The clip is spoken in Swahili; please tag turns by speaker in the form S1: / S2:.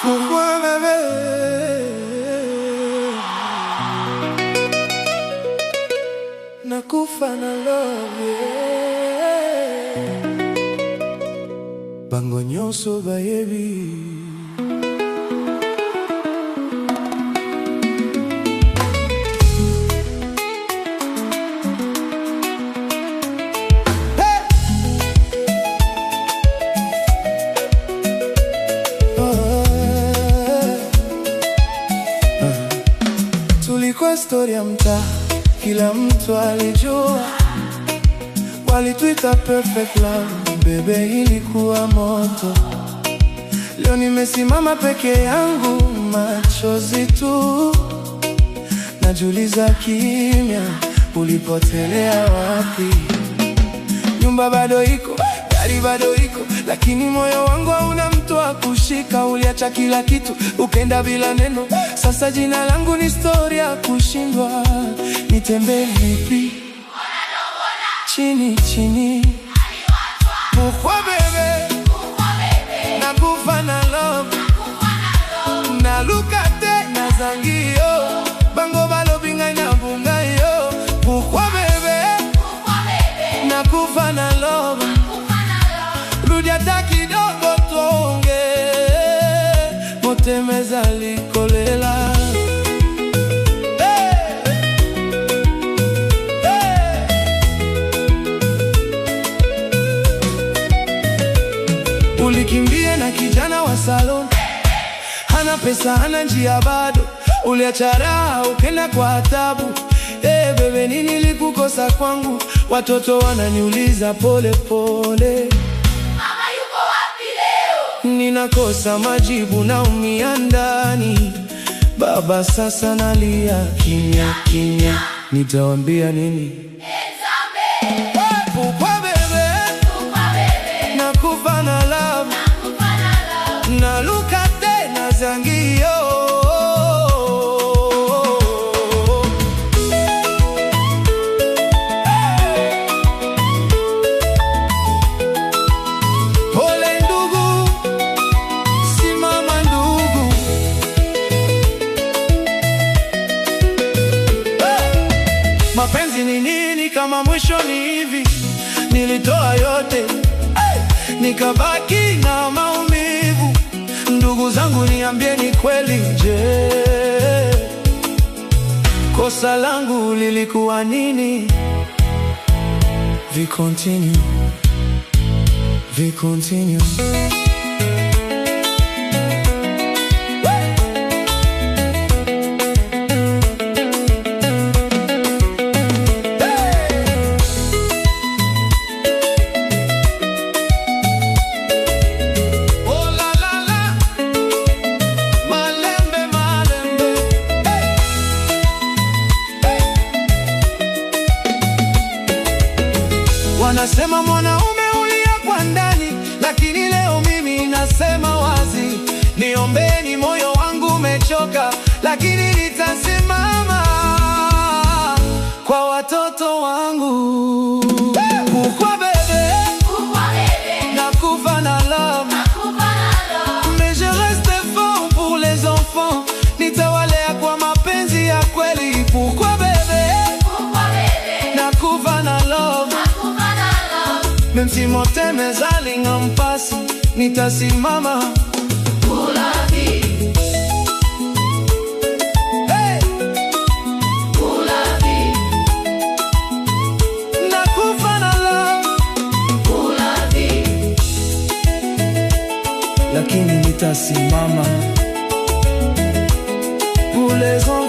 S1: Pourquoi bébé nakufa na love bango nyonso bayebi Tulikuwa story ya mtaa, kila mtu alijua, walituita perfect love, bebe ilikuwa moto. Leo nimesimama peke yangu, machozi tu, najiuliza kimya, ulipotelea wapi? Nyumba bado iko, gari bado iko, lakini moyo wangu hauna mtu wa kushika. Uliacha kila kitu, ukenda bila neno. Sasa jina langu ni story ya kushindwa. Nitembee vipi? Chini chini. Pourquoi bébé? Nakufa na love. Nalukate na zangio. Bango balobi ngai na bunga yo. Pourquoi bébé? Nakufa na love. Rudi hata kidogo tuonge. Motema ezali kolela. Ulikimbia na kijana wa salon, hana pesa, hana njia bado. Uliacha raha, ukenda kwa tabu. Bebe, nini nilikukosa kwangu? Watoto wananiuliza pole pole,
S2: mama yuko wapi leo?
S1: ninakosa majibu, naumia ndani. Baba sasa nalia kimya kimya, nitawaambia nini? Pourquoi bébé? Nakufa na love. Nalukate na zangio. Pole ndugu, simama ndugu. Mapenzi ni nini kama mwisho ni hivi? Nilitoa yote, nikabaki na maumivu. Ndugu zangu niambieni kweli, je, kosa langu lilikuwa nini? We continue, we continue. Wanasema mwanaume ulia kwa ndani, lakini leo mimi nasema wazi. Niombeni, moyo wangu umechoka, lakini nitasimama kwa watoto wangu. Pourquoi bébé? Nakufa na love. Mais je reste fort pour les enfants. Nitawalea kwa mapenzi ya kweli. Pourquoi bébé? Nakufa na love. Même si motema ezali ngampasi, nitasimama
S2: Pour la vie.
S1: Hey!
S2: Pour la vie.
S1: Nakufa na love.
S2: Pour la vie.
S1: Lakini nitasimama pour les enfants.